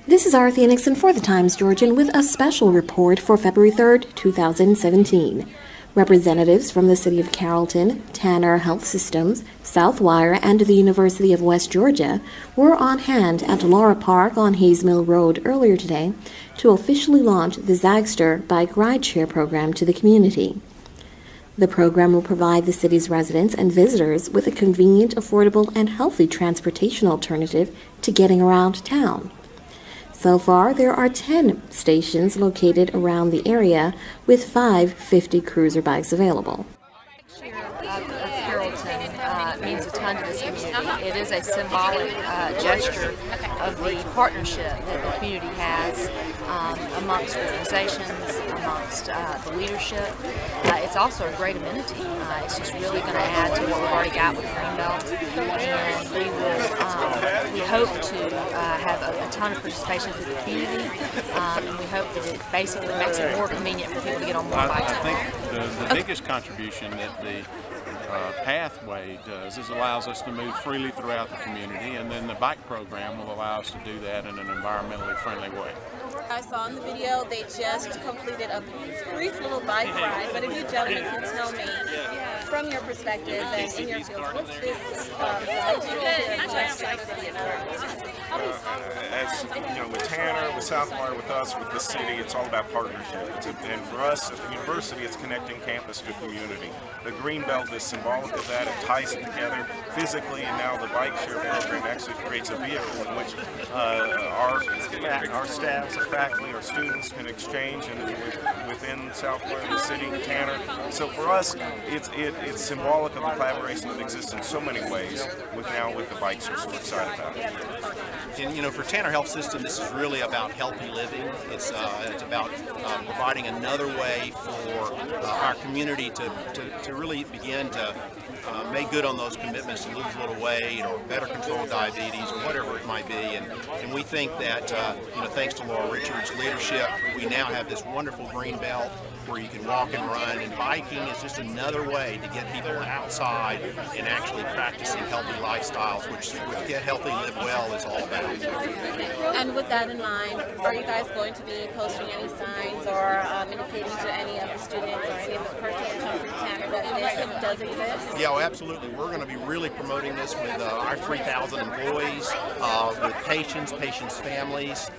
This is Arthea Nixon for the Times-Georgian with a special report for February 3rd, 2017. Representatives from the City of Carrollton, Tanner Health Systems, Southwire, and the University of West Georgia were on hand at Laura Park on Hayes Mill Road earlier today to officially launch the Zagster bike rideshare program to the community. The program will provide the city's residents and visitors with a convenient, affordable, and healthy transportation alternative to getting around town. So far, there are 10 stations located around the area with 5 50 cruiser bikes available. Carrollton means a ton to this community. It is a symbolic gesture of the partnership that the community has amongst organizations, amongst the leadership. It's also a great amenity. It's just really going to add to what we've already got with Greenbelt, and we hope to have a ton of participation through the community, and we hope that it basically makes it more convenient for people to get on more bikes. I think the biggest contribution that the pathway does is allows us to move freely throughout the community, and then the bike program will allow us to do that in an environmentally friendly way. I saw in the video they just completed a brief little bike ride, but if you gentlemen can tell me from your perspective and in your field, what's this ride do and just as you know, with Tanner, with Southwire, with us, with the city, it's all about partnership. And for us at the university, it's connecting campus to community. The Greenbelt is symbolic of that. It ties it together physically, and now the bike share program actually creates a vehicle in which our staffs, our faculty, our students can exchange within Southwire, the city, Tanner. So for us, it's symbolic of the collaboration that exists in so many ways with the bike share. So we're excited about it. And you know, for Tanner Health System, this is really about healthy living. It's about providing another way for our community to really begin to make good on those commitments to lose a little weight or better control diabetes or whatever it might be. And we think that you know, thanks to Laura Richards' leadership, we now have this wonderful green belt where you can walk and run, and biking is just another way to get people outside and actually practicing healthy lifestyles, which Get Healthy, Live Well is all about. And with that in mind, are you guys going to be posting any signs or indicating to any of the students or any of the persons who come from Tanner that this does exist? Yeah, well, absolutely. We're going to be really promoting this with our 3,000 employees, with patients' families,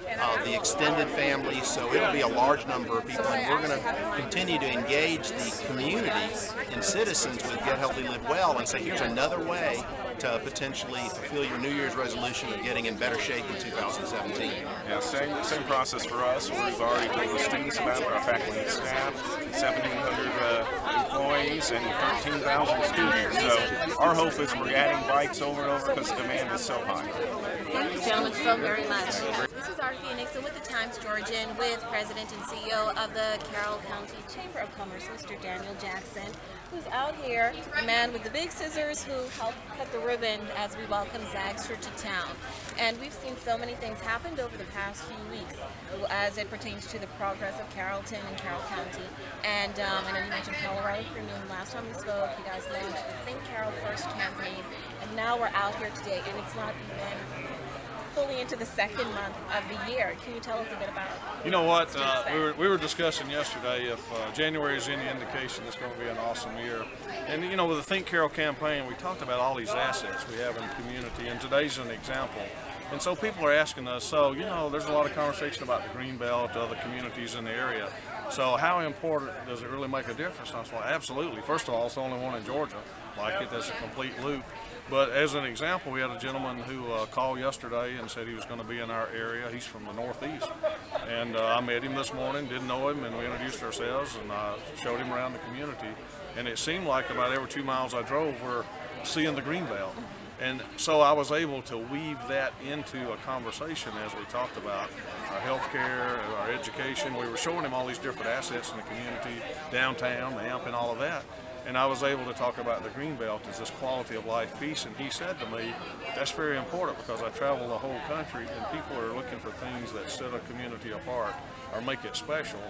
the extended families, so it'll be a large number of people, and we're going to continue to engage the community and citizens with Get Healthy, Live Well, and say here's another way to potentially fulfill your New Year's resolution of getting in better shape in 2017. Yeah, same process for us. We've already told the students about it, our faculty and staff, 1,700 employees, and 13,000 students. So our hope is we're adding bikes over and over because the demand is so high. Thank you, gentlemen, so very much. This is Arthea Nixon with the Times-Georgian with President and CEO of the Carroll County Chamber of Commerce, Mr. Daniel Jackson, who's out here, the man with the big scissors who helped cut the ribbon as we welcome Zagster to town. And we've seen so many things happen over the past few weeks as it pertains to the progress of Carrollton and Carroll County. And I know you mentioned Colorado Premium. Last time we spoke, you guys launched the Think Carroll First campaign, and now we're out here today, and it's not even fully into the second month of the year. Can you tell us a bit about it? You know what, we were discussing yesterday, if January is any indication, it's going to be an awesome year. And you know, with the Think Carroll campaign, we talked about all these assets we have in the community, and today's an example. And so people are asking us, so you know, there's a lot of conversation about the Greenbelt, other communities in the area. So how important does it really make a difference? I said, well, absolutely. First of all, it's the only one in Georgia like it. That's a complete loop. But as an example, we had a gentleman who called yesterday and said he was going to be in our area. He's from the Northeast. And I met him this morning, didn't know him, and we introduced ourselves, and I showed him around the community. And it seemed like about every 2 miles I drove, we're seeing the Greenbelt. And so I was able to weave that into a conversation as we talked about our healthcare, our education. We were showing him all these different assets in the community, downtown, the AMP, and all of that. And I was able to talk about the Greenbelt as this quality of life piece, and he said to me, that's very important because I travel the whole country and people are looking for things that set a community apart or make it special.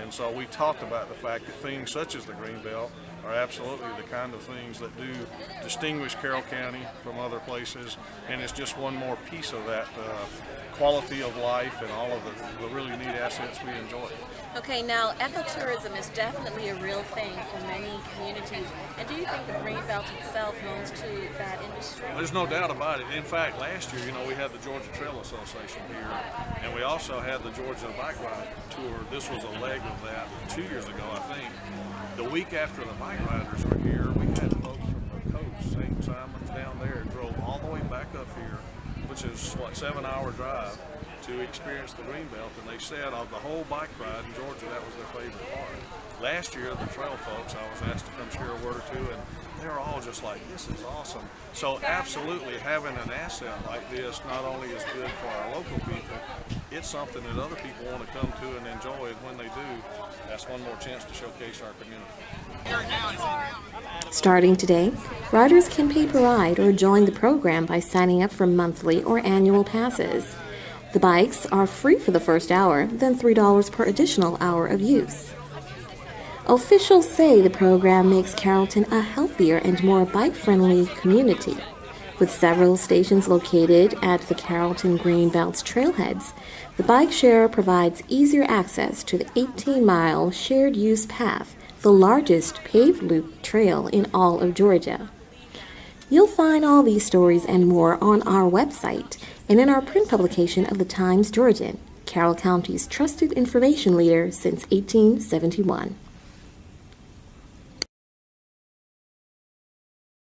And so we talked about the fact that things such as the Greenbelt are absolutely the kind of things that do distinguish Carroll County from other places, and it's just one more piece of that quality of life and all of the really neat assets we enjoy. Okay, now ecotourism is definitely a real thing for many communities. And do you think the Greenbelt itself owns to that industry? There's no doubt about it. In fact, last year, we had the Georgia Trail Association here, and we also had the Georgia Bike Ride Tour. This was a leg of that 2 years ago, I think. The week after the bike riders were here, we had folks from the coast, St. Simon's down there, drove all the way back up here, which is, 7-hour drive, to experience the Greenbelt, and they said of the whole bike ride in Georgia, that was their favorite part. Last year, the trail folks, I was asked to come share a word or two, and they were all just like, this is awesome. So absolutely, having an asset like this not only is good for our local people, it's something that other people want to come to and enjoy, and when they do, that's one more chance to showcase our community. Starting today, riders can pay per ride or join the program by signing up for monthly or annual passes. The bikes are free for the first hour, then $3 per additional hour of use. Officials say the program makes Carrollton a healthier and more bike-friendly community. With several stations located at the Carrollton Greenbelt's trailheads, the bike share provides easier access to the 18-mile shared-use path, the largest paved loop trail in all of Georgia. You'll find all these stories and more on our website and in our print publication of the Times-Georgian, Carroll County's trusted information leader since 1871.